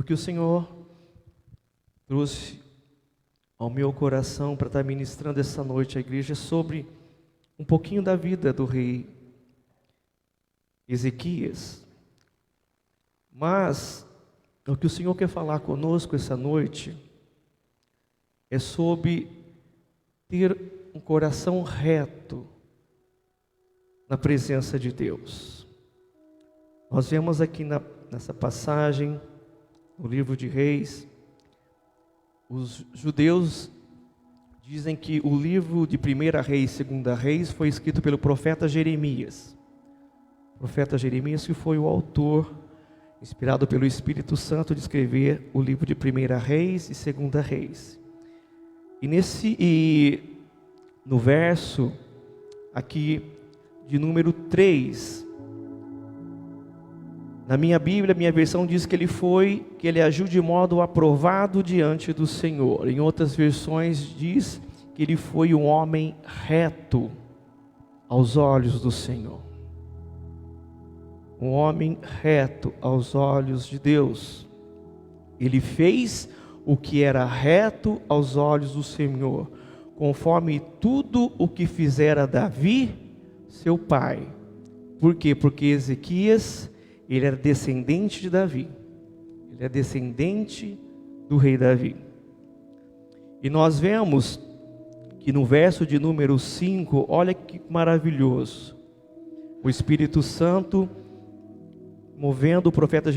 que o Senhor trouxe ao meu coração para estar ministrando essa noite à igreja é sobre um pouquinho da vida do rei Ezequias. Mas o que o Senhor quer falar conosco essa noite é sobre ter um coração reto na presença de Deus. Nós vemos aqui nessa passagem, no livro de Reis, os judeus dizem que o livro de 1 Reis e 2 Reis foi escrito pelo profeta Jeremias. O profeta Jeremias que foi o autor, inspirado pelo Espírito Santo, de escrever o livro de 1 Reis e 2 Reis. E no verso aqui de número 3, na minha Bíblia, minha versão diz que ele agiu de modo aprovado diante do Senhor. Em outras versões diz que ele foi um homem reto aos olhos do Senhor. Um homem reto aos olhos de Deus. Ele fez o que era reto aos olhos do Senhor, conforme tudo o que fizera Davi, seu pai. Por quê? Porque Ezequias, ele era descendente de Davi. Ele é descendente do rei Davi. E nós vemos que no verso de número 5, olha que maravilhoso. O Espírito Santo movendo o profeta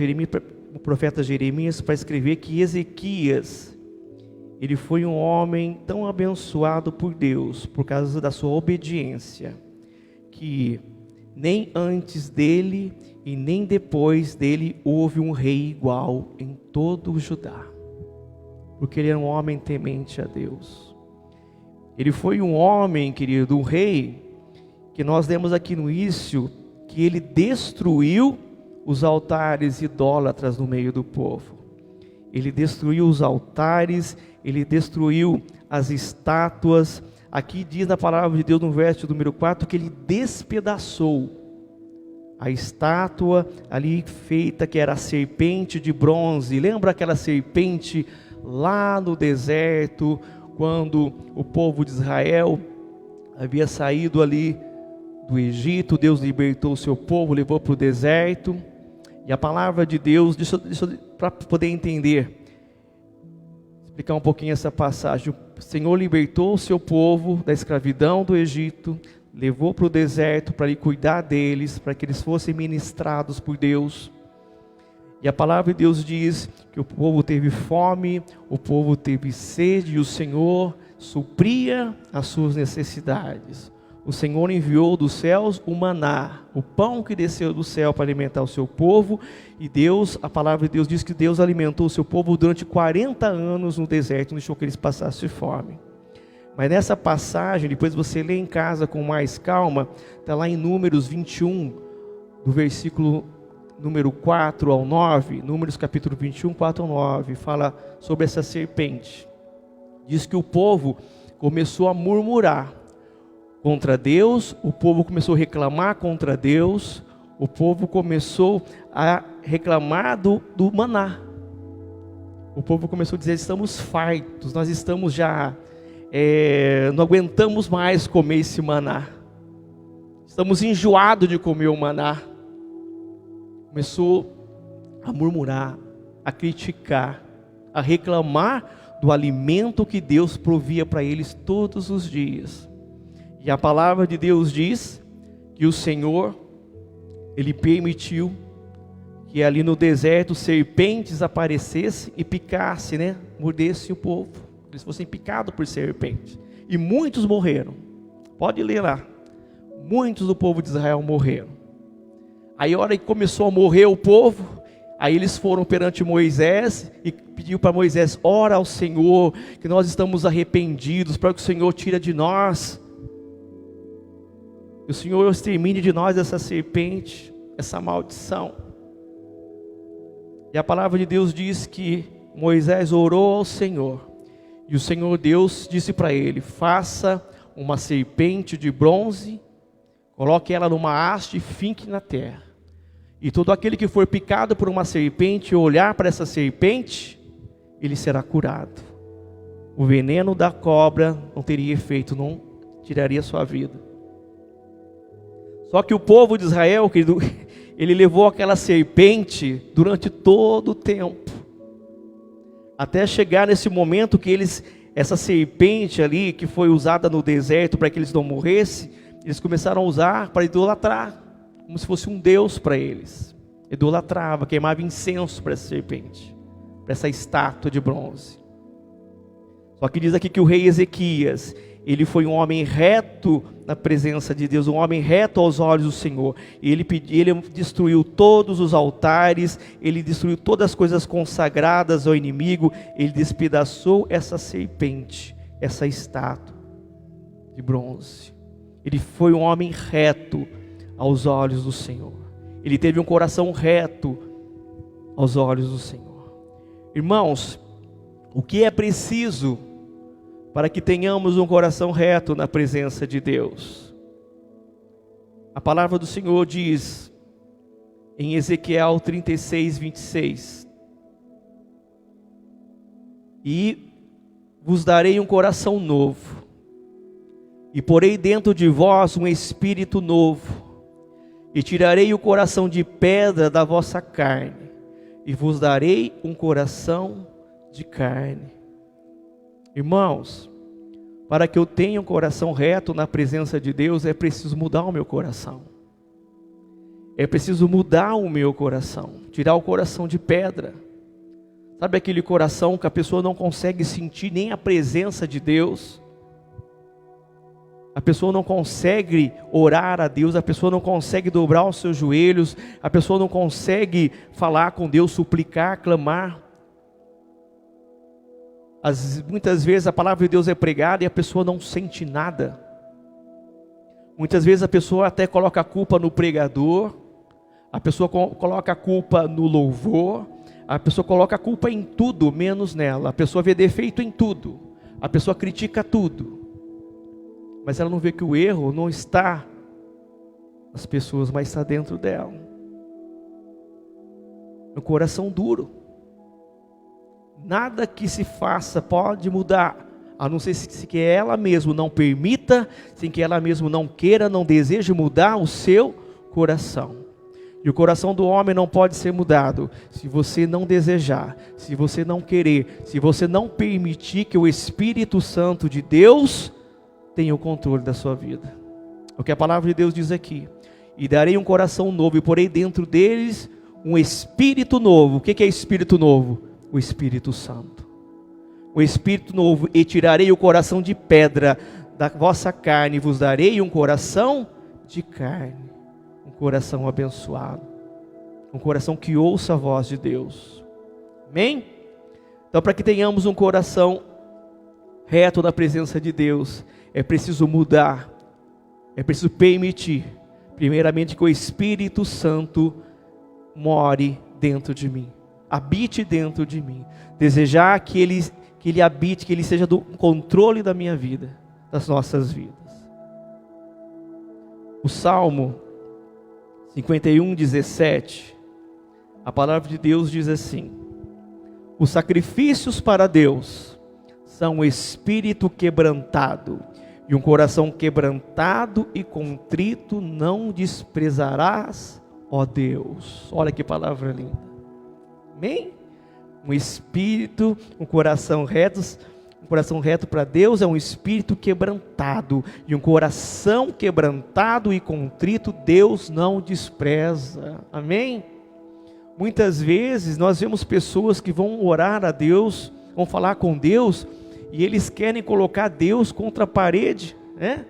Jeremias para escrever que Ezequias, ele foi um homem tão abençoado por Deus, por causa da sua obediência, que nem antes dele e nem depois dele houve um rei igual em todo o Judá, porque ele era um homem temente a Deus. Ele foi um homem, querido, um rei, que nós lemos aqui no início, que ele destruiu os altares idólatras no meio do povo. Ele destruiu os altares, ele destruiu as estátuas. Aqui diz na palavra de Deus no verso número 4 que ele despedaçou a estátua ali feita, que era a serpente de bronze. Lembra aquela serpente lá no deserto, quando o povo de Israel havia saído ali do Egito? Deus libertou o seu povo, levou para o deserto. E a palavra de Deus, para poder entender, explicar um pouquinho essa passagem. O Senhor libertou o seu povo da escravidão do Egito, levou para o deserto para lhe cuidar deles, para que eles fossem ministrados por Deus. E a palavra de Deus diz que o povo teve fome, o povo teve sede, e o Senhor supria as suas necessidades. O Senhor enviou dos céus o maná, o pão que desceu do céu para alimentar o seu povo. E Deus, a palavra de Deus diz que Deus alimentou o seu povo durante 40 anos no deserto, não deixou que eles passassem fome. Mas nessa passagem, depois você lê em casa com mais calma, está lá em Números 21, do versículo número 4 ao 9, Números capítulo 21, 4 ao 9, fala sobre essa serpente. Diz que o povo começou a murmurar contra Deus, o povo começou a reclamar contra Deus, o povo começou a reclamar do maná. O povo começou a dizer: estamos fartos, nós estamos já, não aguentamos mais comer esse maná, estamos enjoados de comer o maná. Começou a murmurar, a criticar, a reclamar do alimento que Deus provia para eles todos os dias. E a palavra de Deus diz que o Senhor, ele permitiu que ali no deserto serpentes aparecessem e picassem, mordessem o povo. Eles fossem picados por serpentes. E muitos morreram. Pode ler lá. Muitos do povo de Israel morreram. Aí a hora que começou a morrer o povo, aí eles foram perante Moisés e pediu para Moisés: ora ao Senhor, que nós estamos arrependidos, para que o Senhor tire de nós, que o Senhor extermine de nós essa serpente, essa maldição. E a palavra de Deus diz que Moisés orou ao Senhor, e o Senhor Deus disse para ele: faça uma serpente de bronze, coloque ela numa haste e finque na terra. E todo aquele que for picado por uma serpente, olhar para essa serpente, ele será curado. O veneno da cobra não teria efeito, não tiraria sua vida. Só que o povo de Israel, querido, ele levou aquela serpente durante todo o tempo, até chegar nesse momento que essa serpente ali, que foi usada no deserto para que eles não morressem, eles começaram a usar para idolatrar, como se fosse um deus para eles. Idolatrava, queimava incenso para essa serpente, para essa estátua de bronze. Só que diz aqui que o rei Ezequias, ele foi um homem reto na presença de Deus, um homem reto aos olhos do Senhor. E ele destruiu todos os altares, ele destruiu todas as coisas consagradas ao inimigo, ele despedaçou essa serpente, essa estátua de bronze. Ele foi um homem reto aos olhos do Senhor. Ele teve um coração reto aos olhos do Senhor. Irmãos, o que é preciso para que tenhamos um coração reto na presença de Deus? A palavra do Senhor diz em Ezequiel 36, 26: e vos darei um coração novo, e porei dentro de vós um espírito novo, e tirarei o coração de pedra da vossa carne, e vos darei um coração de carne. Irmãos, para que eu tenha um coração reto na presença de Deus, é preciso mudar o meu coração. É preciso mudar o meu coração, tirar o coração de pedra. Sabe aquele coração que a pessoa não consegue sentir nem a presença de Deus? A pessoa não consegue orar a Deus, a pessoa não consegue dobrar os seus joelhos, a pessoa não consegue falar com Deus, suplicar, clamar. Muitas vezes a palavra de Deus é pregada e a pessoa não sente nada. Muitas vezes a pessoa até coloca a culpa no pregador, a pessoa coloca a culpa no louvor, a pessoa coloca a culpa em tudo, menos nela. A pessoa vê defeito em tudo, a pessoa critica tudo, mas ela não vê que o erro não está nas pessoas, mas está dentro dela. No coração duro. Nada que se faça pode mudar, a não ser se que ela mesma não permita, sem que ela mesma não queira, não deseje mudar o seu coração. E o coração do homem não pode ser mudado se você não desejar, se você não querer, se você não permitir que o Espírito Santo de Deus tenha o controle da sua vida. O que a palavra de Deus diz aqui: e darei um coração novo, e porei dentro deles um espírito novo. O que é espírito novo? O Espírito Santo. O Espírito novo, e tirarei o coração de pedra da vossa carne, e vos darei um coração de carne. Um coração abençoado, um coração que ouça a voz de Deus. Amém? Então, para que tenhamos um coração reto na presença de Deus, é preciso mudar, é preciso permitir, primeiramente, que o Espírito Santo more dentro de mim, habite dentro de mim, desejar que Ele habite, que Ele seja do controle da minha vida, das nossas vidas. O Salmo 51:17, a palavra de Deus diz assim: os sacrifícios para Deus são um espírito quebrantado, e um coração quebrantado e contrito não desprezarás, ó Deus. Olha que palavra linda. Amém? Um espírito, um coração reto para Deus é um espírito quebrantado, e um coração quebrantado e contrito Deus não despreza. Amém? Muitas vezes nós vemos pessoas que vão orar a Deus, vão falar com Deus, e eles querem colocar Deus contra a parede, né?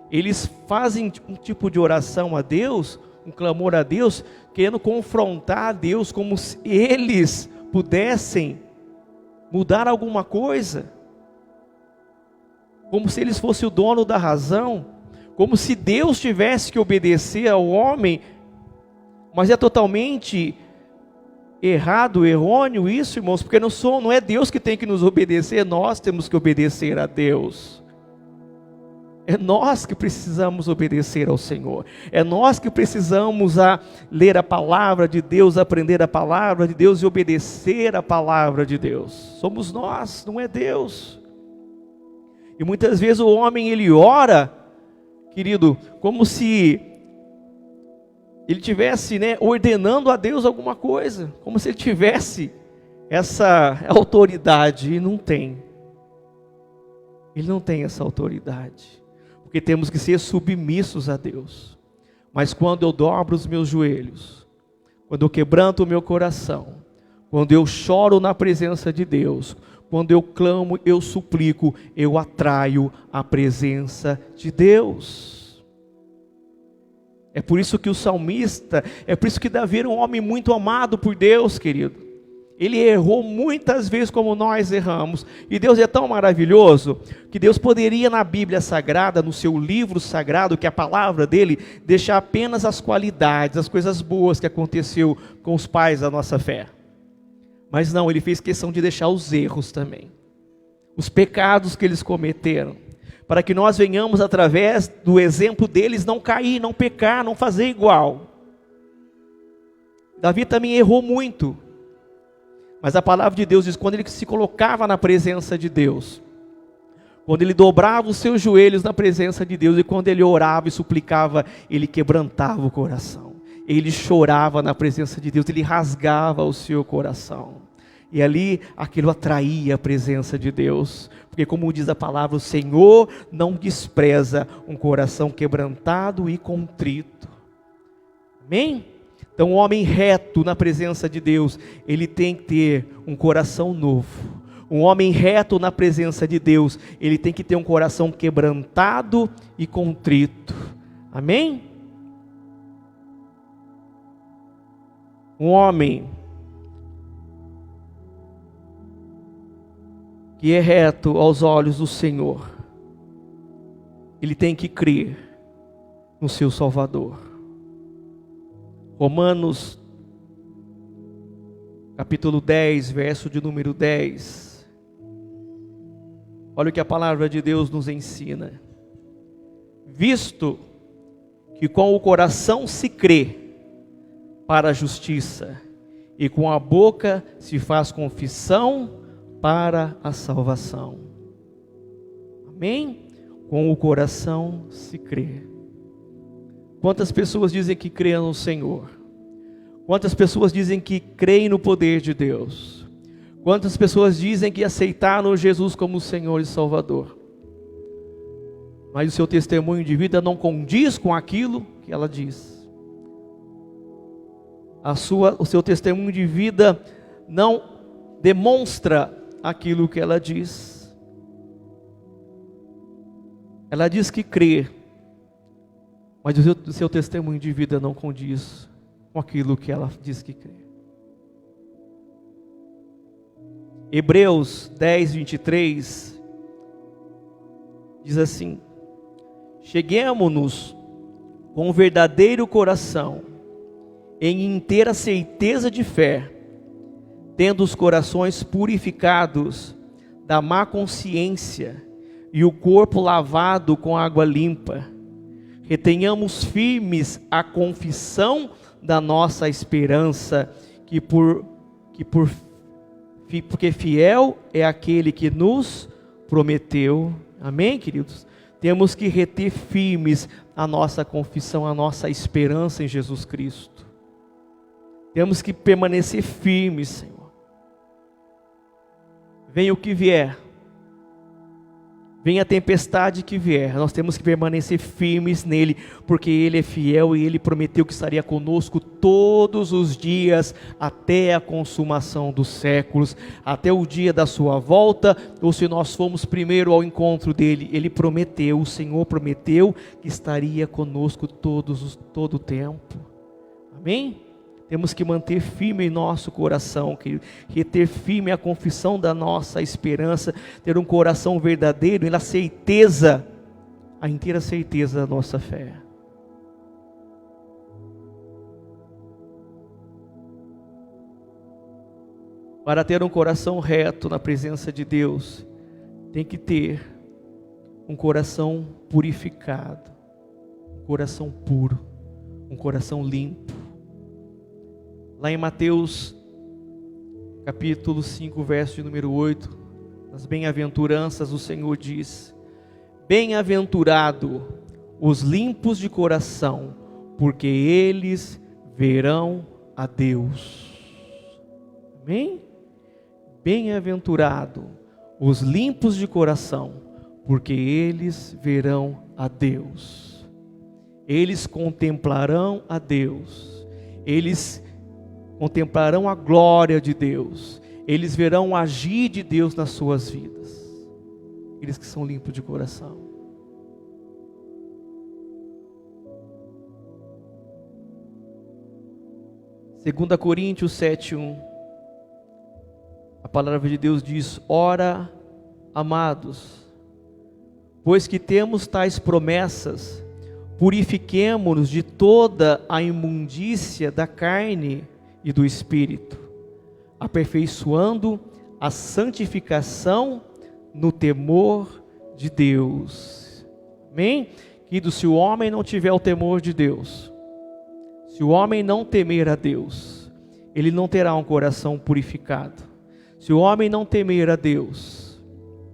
Eles fazem um tipo de oração a Deus, um clamor a Deus, querendo confrontar a Deus, como se eles pudessem mudar alguma coisa, como se eles fossem o dono da razão, como se Deus tivesse que obedecer ao homem. Mas é totalmente errado, errôneo isso, irmãos, porque não é Deus que tem que nos obedecer, nós temos que obedecer a Deus. É nós que precisamos obedecer ao Senhor. É nós que precisamos ler a palavra de Deus, aprender a palavra de Deus e obedecer a palavra de Deus. Somos nós, não é Deus. E muitas vezes o homem, ele ora, querido, como se ele tivesse, ordenando a Deus alguma coisa, como se ele tivesse essa autoridade, e não tem. Ele não tem essa autoridade. Porque temos que ser submissos a Deus. Mas quando eu dobro os meus joelhos, quando eu quebranto o meu coração, quando eu choro na presença de Deus, quando eu clamo, eu suplico, eu atraio a presença de Deus. É por isso que o salmista, é por isso que Davi era um homem muito amado por Deus, querido. Ele errou muitas vezes como nós erramos. E Deus é tão maravilhoso que Deus poderia na Bíblia Sagrada, no seu livro sagrado, que é a palavra dele, deixar apenas as qualidades, as coisas boas que aconteceu com os pais da nossa fé. Mas não, ele fez questão de deixar os erros também. Os pecados que eles cometeram. Para que nós venhamos através do exemplo deles não cair, não pecar, não fazer igual. Davi também errou muito. Mas a palavra de Deus diz, quando ele se colocava na presença de Deus, quando ele dobrava os seus joelhos na presença de Deus, e quando ele orava e suplicava, ele quebrantava o coração, ele chorava na presença de Deus, ele rasgava o seu coração, e ali aquilo atraía a presença de Deus, porque como diz a palavra, o Senhor não despreza um coração quebrantado e contrito. Amém? Então, um homem reto na presença de Deus, ele tem que ter um coração novo. Um homem reto na presença de Deus, ele tem que ter um coração quebrantado e contrito. Amém? Um homem que é reto aos olhos do Senhor, ele tem que crer no seu Salvador. Romanos, capítulo 10, verso de número 10. Olha o que a palavra de Deus nos ensina. Visto que com o coração se crê para a justiça, e com a boca se faz confissão para a salvação. Amém? Com o coração se crê. Quantas pessoas dizem que creem no Senhor? Quantas pessoas dizem que creem no poder de Deus? Quantas pessoas dizem que aceitaram Jesus como Senhor e Salvador? Mas o seu testemunho de vida não condiz com aquilo que ela diz. O seu testemunho de vida não demonstra aquilo que ela diz. Ela diz que crê, mas o seu testemunho de vida não condiz com aquilo que ela diz que crê. Hebreus 10, 23 diz assim: cheguemo-nos com um verdadeiro coração, em inteira certeza de fé, tendo os corações purificados da má consciência e o corpo lavado com água limpa. Retenhamos firmes a confissão da nossa esperança, porque fiel é aquele que nos prometeu. Amém, queridos? Temos que reter firmes a nossa confissão, a nossa esperança em Jesus Cristo. Temos que permanecer firmes, Senhor. Venha o que vier, venha a tempestade que vier, nós temos que permanecer firmes nele, porque ele é fiel e ele prometeu que estaria conosco todos os dias, até a consumação dos séculos, até o dia da sua volta, ou se nós formos primeiro ao encontro dele. Ele prometeu, o Senhor prometeu que estaria conosco todo o tempo. Amém? Temos que manter firme em nosso coração, reter firme a confissão da nossa esperança, ter um coração verdadeiro, na certeza, a inteira certeza da nossa fé. Para ter um coração reto na presença de Deus, tem que ter um coração purificado, um coração puro, um coração limpo. Lá em Mateus capítulo 5, verso de número 8, nas bem-aventuranças, o Senhor diz: bem-aventurado os limpos de coração, porque eles verão a Deus. Amém? Bem-aventurado os limpos de coração, porque eles verão a Deus. Eles contemplarão a Deus. Eles contemplarão a glória de Deus. Eles verão o agir de Deus nas suas vidas. Eles que são limpos de coração. Segunda Coríntios 7:1. A palavra de Deus diz: ora, amados, pois que temos tais promessas, purifiquemo-nos de toda a imundícia da carne e do espírito, aperfeiçoando a santificação no temor de Deus. Amém? Querido, se o homem não tiver o temor de Deus, se o homem não temer a Deus, ele não terá um coração purificado. Se o homem não temer a Deus,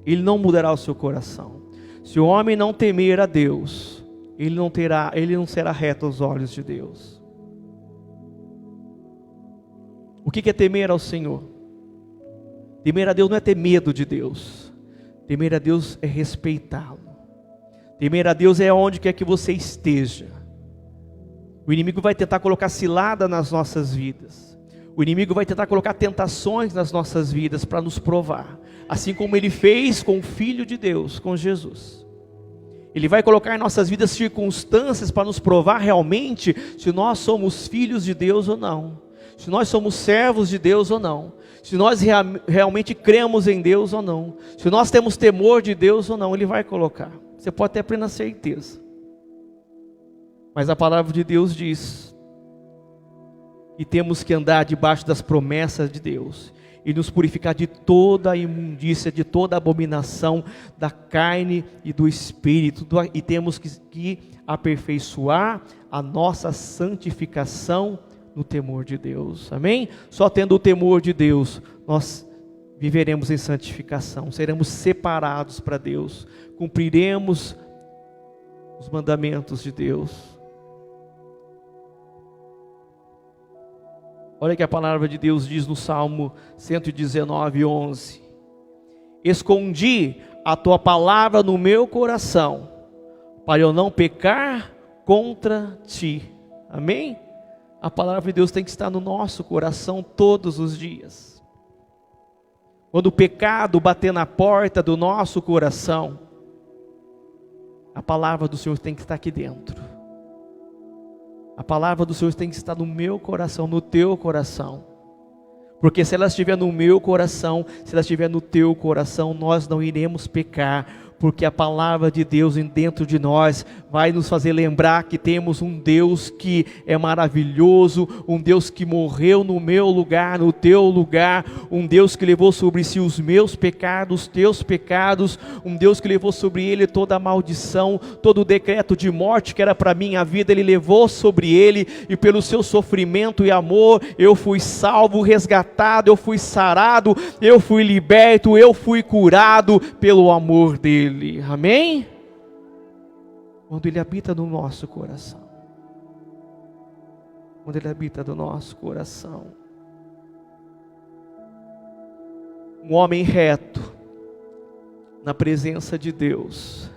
ele não mudará o seu coração. Se o homem não temer a Deus, ele não será reto aos olhos de Deus. O que é temer ao Senhor? Temer a Deus não é ter medo de Deus. Temer a Deus é respeitá-lo. Temer a Deus é onde quer que você esteja. O inimigo vai tentar colocar cilada nas nossas vidas. O inimigo vai tentar colocar tentações nas nossas vidas para nos provar. Assim como ele fez com o Filho de Deus, com Jesus. Ele vai colocar em nossas vidas circunstâncias para nos provar realmente se nós somos filhos de Deus ou não. Se nós somos servos de Deus ou não. Se nós realmente cremos em Deus ou não. Se nós temos temor de Deus ou não. Ele vai colocar. Você pode ter plena certeza. Mas a palavra de Deus diz que temos que andar debaixo das promessas de Deus e nos purificar de toda a imundícia, de toda a abominação da carne e do espírito, e temos que aperfeiçoar a nossa santificação no temor de Deus. Amém? Só tendo o temor de Deus nós viveremos em santificação, seremos separados para Deus, cumpriremos os mandamentos de Deus. Olha que a palavra de Deus diz no Salmo 119:11. Escondi a tua palavra no meu coração, para eu não pecar contra ti. Amém? A palavra de Deus tem que estar no nosso coração todos os dias. Quando o pecado bater na porta do nosso coração, a palavra do Senhor tem que estar aqui dentro. A palavra do Senhor tem que estar no meu coração, no teu coração. Porque se ela estiver no meu coração, se ela estiver no teu coração, nós não iremos pecar. Porque a palavra de Deus dentro de nós vai nos fazer lembrar que temos um Deus que é maravilhoso, um Deus que morreu no meu lugar, no teu lugar, um Deus que levou sobre si os meus pecados, os teus pecados, um Deus que levou sobre ele toda a maldição, todo o decreto de morte que era para minha vida, ele levou sobre ele, e pelo seu sofrimento e amor, eu fui salvo, resgatado, eu fui sarado, eu fui liberto, eu fui curado pelo amor dele. Amém? Quando ele habita no nosso coração. Quando ele habita no nosso coração. Um homem reto na presença de Deus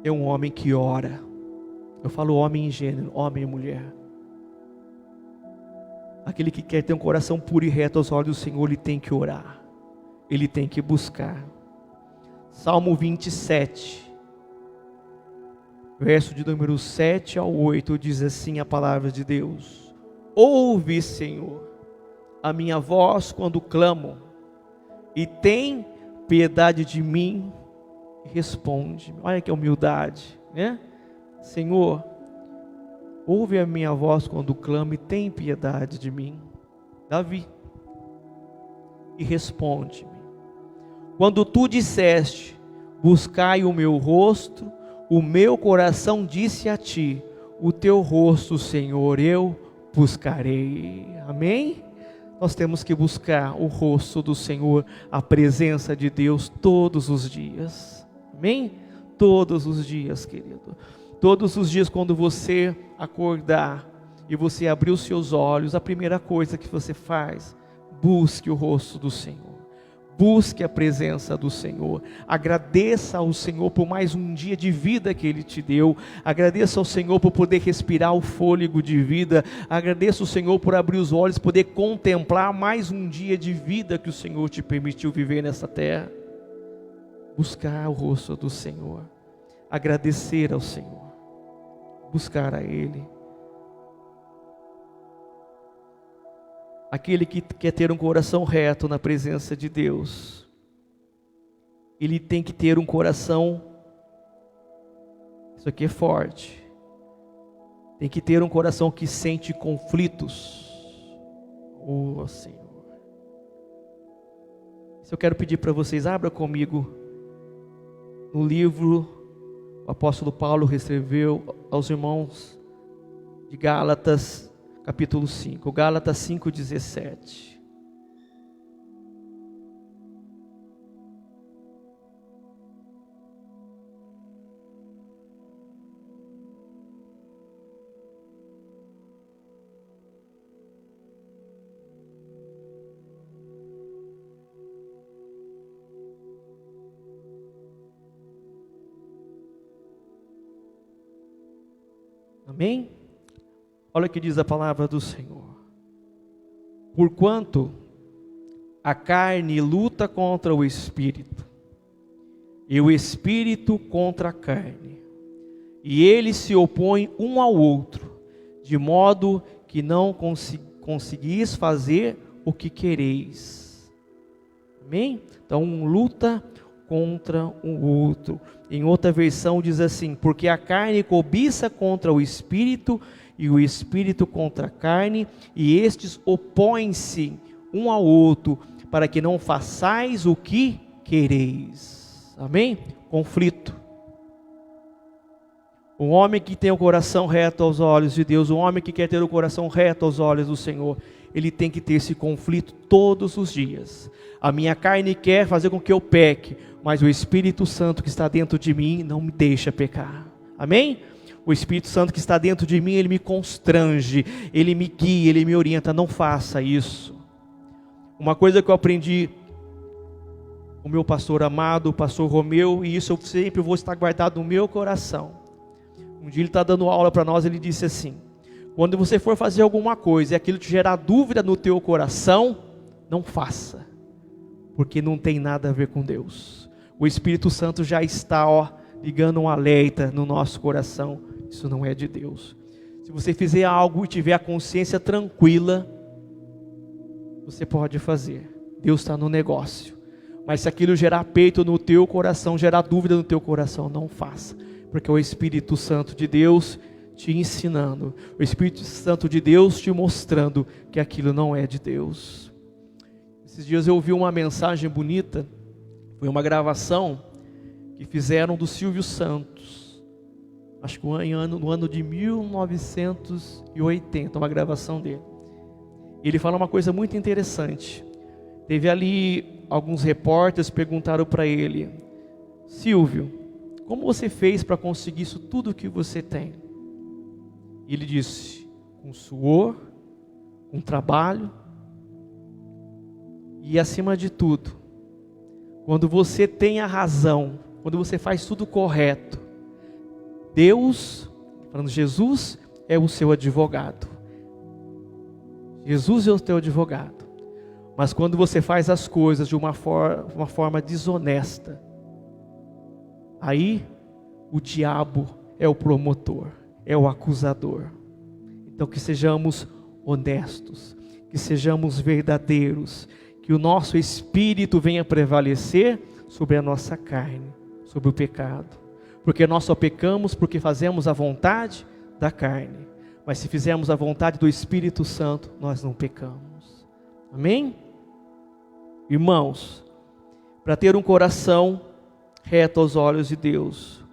é um homem que ora. Eu falo homem em gênero, homem e mulher. Aquele que quer ter um coração puro e reto aos olhos do Senhor, ele tem que orar. Ele tem que buscar. Salmo 27, verso de número 7 ao 8, diz assim a palavra de Deus: ouve, Senhor, a minha voz quando clamo, e tem piedade de mim, e responde. Olha que humildade, né? Senhor, ouve a minha voz quando clamo, e tem piedade de mim. Davi, e responde-me. Quando tu disseste, buscai o meu rosto, o meu coração disse a ti, o teu rosto, Senhor, eu buscarei. Amém? Nós temos que buscar o rosto do Senhor, a presença de Deus todos os dias. Amém? Todos os dias, querido. Todos os dias, quando você acordar e você abrir os seus olhos, a primeira coisa que você faz, busque o rosto do Senhor. Busque a presença do Senhor. Agradeça ao Senhor por mais um dia de vida que Ele te deu. Agradeça ao Senhor por poder respirar o fôlego de vida. Agradeça ao Senhor por abrir os olhos, poder contemplar mais um dia de vida que o Senhor te permitiu viver nessa terra. Buscar o rosto do Senhor. Agradecer ao Senhor. Buscar a Ele. Aquele que quer ter um coração reto na presença de Deus, ele tem que ter um coração, isso aqui é forte, tem que ter um coração que sente conflitos. Oh Senhor, isso eu quero pedir para vocês, abra comigo no livro, o apóstolo Paulo escreveu aos irmãos de Gálatas, capítulo 5, Gálatas 5:17. Amém? Olha o que diz a palavra do Senhor. Porquanto a carne luta contra o espírito, e o espírito contra a carne, e eles se opõem um ao outro, de modo que não conseguis fazer o que quereis. Amém? Então um luta contra o outro. Em outra versão diz assim: porque a carne cobiça contra o espírito, e o espírito contra a carne, e estes opõem-se um ao outro, para que não façais o que quereis. Amém? Conflito. Um homem que tem o coração reto aos olhos de Deus, um homem que quer ter o coração reto aos olhos do Senhor, ele tem que ter esse conflito todos os dias. A minha carne quer fazer com que eu peque, mas o Espírito Santo que está dentro de mim não me deixa pecar. Amém? O Espírito Santo que está dentro de mim, ele me constrange, ele me guia, ele me orienta. Não faça isso. Uma coisa que eu aprendi com o meu pastor amado, o pastor Romeu, e isso eu sempre vou estar guardado no meu coração. Um dia ele está dando aula para nós, ele disse assim: quando você for fazer alguma coisa e aquilo te gerar dúvida no teu coração, não faça, porque não tem nada a ver com Deus. O Espírito Santo já está ligando um alerta no nosso coração. Isso não é de Deus. Se você fizer algo e tiver a consciência tranquila, você pode fazer. Deus está no negócio. Mas se aquilo gerar peito no teu coração, gerar dúvida no teu coração, não faça. Porque é o Espírito Santo de Deus te ensinando. O Espírito Santo de Deus te mostrando que aquilo não é de Deus. Esses dias eu ouvi uma mensagem bonita. Foi uma gravação que fizeram do Silvio Santos. Acho que no ano de 1980, uma gravação dele. Ele fala uma coisa muito interessante. Teve ali alguns repórteres perguntaram para ele: Silvio, como você fez para conseguir isso tudo que você tem? E ele disse: com suor, com trabalho e acima de tudo, quando você tem a razão, quando você faz tudo correto, Deus, falando Jesus, é o seu advogado. Jesus é o teu advogado. Mas quando você faz as coisas de uma forma desonesta, aí o diabo é o promotor, é o acusador. Então que sejamos honestos, que sejamos verdadeiros, que o nosso espírito venha prevalecer sobre a nossa carne, sobre o pecado. Porque nós só pecamos porque fazemos a vontade da carne. Mas se fizermos a vontade do Espírito Santo, nós não pecamos. Amém? Irmãos, para ter um coração reto aos olhos de Deus,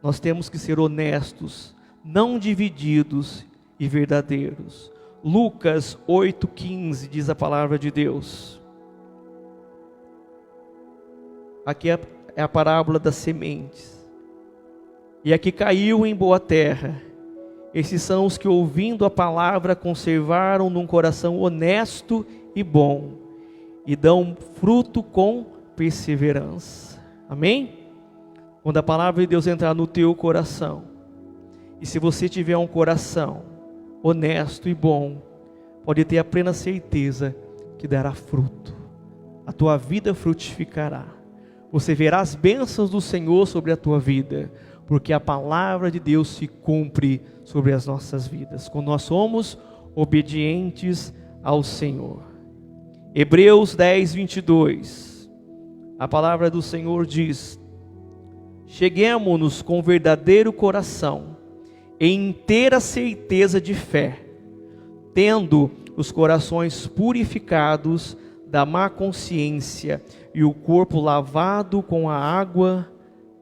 nós temos que ser honestos, não divididos e verdadeiros. Lucas 8,15 diz a palavra de Deus. Aqui é a parábola das sementes. E aqui caiu em boa terra. Esses são os que, ouvindo a palavra, conservaram num coração honesto e bom, e dão fruto com perseverança. Amém? Quando a palavra de Deus entrar no teu coração, e se você tiver um coração honesto e bom, pode ter a plena certeza que dará fruto. A tua vida frutificará. Você verá as bênçãos do Senhor sobre a tua vida, porque a palavra de Deus se cumpre sobre as nossas vidas, quando nós somos obedientes ao Senhor. Hebreus 10:22, a palavra do Senhor diz: cheguemo-nos com verdadeiro coração, em inteira certeza de fé, tendo os corações purificados da má consciência e o corpo lavado com a água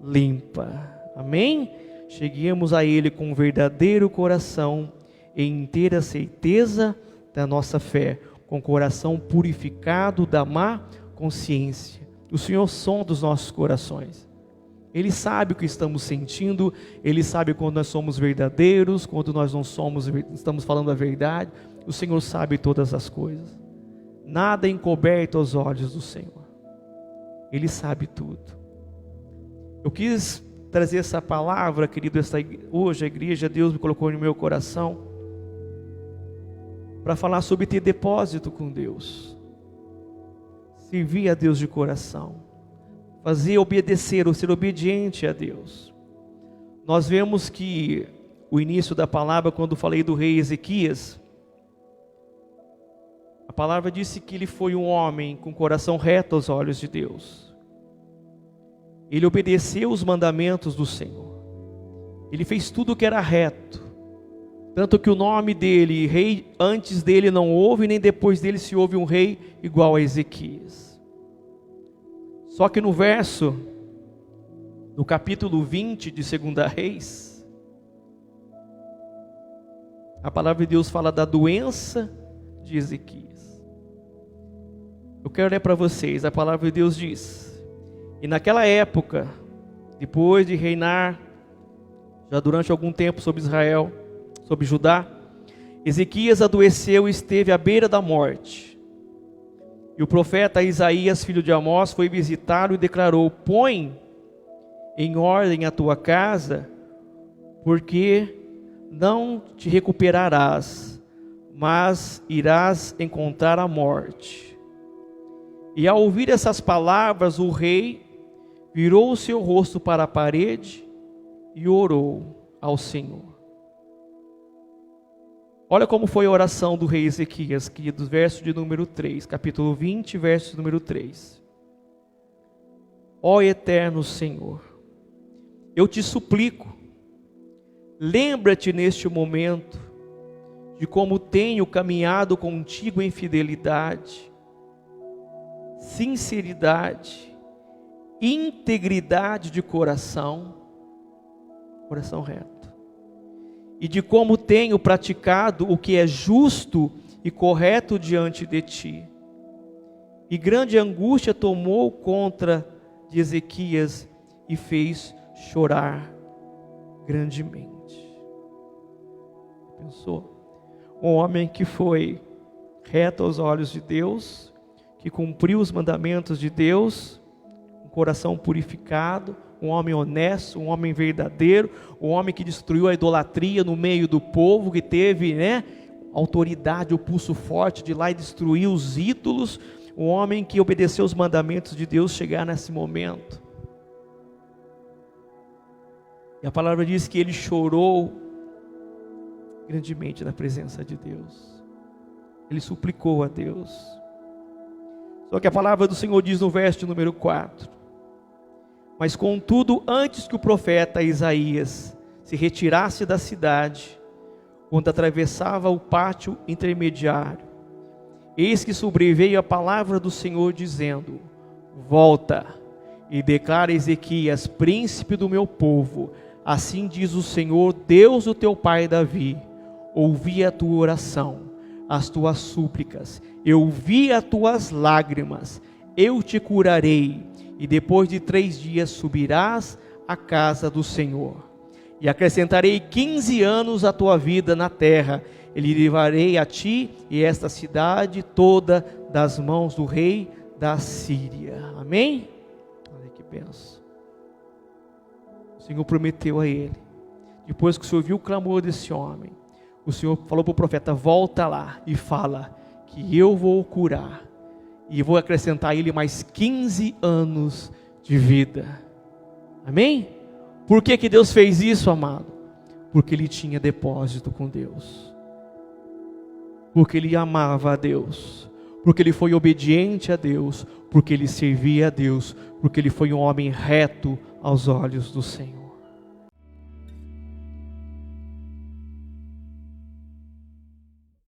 limpa. Amém? Cheguemos a Ele com verdadeiro coração, em inteira certeza da nossa fé, com o coração purificado da má consciência. O Senhor sonda os nossos corações. Ele sabe o que estamos sentindo, Ele sabe quando nós somos verdadeiros, quando nós não somos, estamos falando a verdade. O Senhor sabe todas as coisas. Nada é encoberto aos olhos do Senhor. Ele sabe tudo. Eu quis trazer essa palavra, querido, hoje a igreja, Deus me colocou no meu coração, para falar sobre ter depósito com Deus, servir a Deus de coração, fazer obedecer, ou ser obediente a Deus. Nós vemos que o início da palavra, quando falei do rei Ezequias, a palavra disse que ele foi um homem com coração reto aos olhos de Deus. Ele obedeceu os mandamentos do Senhor. Ele fez tudo o que era reto. Tanto que o nome dele, rei, antes dele não houve, nem depois dele se houve um rei igual a Ezequias. Só que no capítulo 20 de 2 Reis, a palavra de Deus fala da doença de Ezequias. Eu quero ler para vocês, a palavra de Deus diz: e naquela época, depois de reinar já durante algum tempo sobre Israel, sobre Judá, Ezequias adoeceu e esteve à beira da morte. E o profeta Isaías, filho de Amós, foi visitá-lo e declarou: põe em ordem a tua casa, porque não te recuperarás, mas irás encontrar a morte. E ao ouvir essas palavras, o rei virou o seu rosto para a parede e orou ao Senhor. Olha como foi a oração do rei Ezequias, queridos, verso de número 3, capítulo 20, verso número 3. Ó eterno Senhor, eu te suplico, lembra-te neste momento de como tenho caminhado contigo em fidelidade, sinceridade, integridade de coração reto, e de como tenho praticado o que é justo e correto diante de ti. E grande angústia tomou contra de Ezequias e fez chorar grandemente. Pensou? Um homem que foi reto aos olhos de Deus, que cumpriu os mandamentos de Deus, um coração purificado, um homem honesto, um homem verdadeiro, um homem que destruiu a idolatria no meio do povo, que teve, autoridade, o pulso forte de ir lá e destruir os ídolos, um homem que obedeceu os mandamentos de Deus, chegar nesse momento. E a palavra diz que ele chorou grandemente na presença de Deus. Ele suplicou a Deus. Só que a palavra do Senhor diz no verso de número 4: mas contudo, antes que o profeta Isaías se retirasse da cidade, quando atravessava o pátio intermediário, eis que sobreveio a palavra do Senhor dizendo: volta E declara Ezequias, príncipe do meu povo: assim diz o Senhor, Deus do teu pai Davi: ouvi a tua oração, as tuas súplicas, eu vi as tuas lágrimas, eu te curarei, e depois de 3 dias subirás à casa do Senhor. E acrescentarei 15 anos à tua vida na terra, e livrarei a ti e esta cidade toda das mãos do rei da Síria. Amém? Olha que benção. O Senhor prometeu a ele, depois que o Senhor viu o clamor desse homem, o Senhor falou para o profeta: volta lá e fala que eu vou o curar, e vou acrescentar a ele mais 15 anos de vida. Amém? Por que que Deus fez isso, amado? Porque ele tinha depósito com Deus, porque ele amava a Deus, porque ele foi obediente a Deus, porque ele servia a Deus, porque ele foi um homem reto aos olhos do Senhor.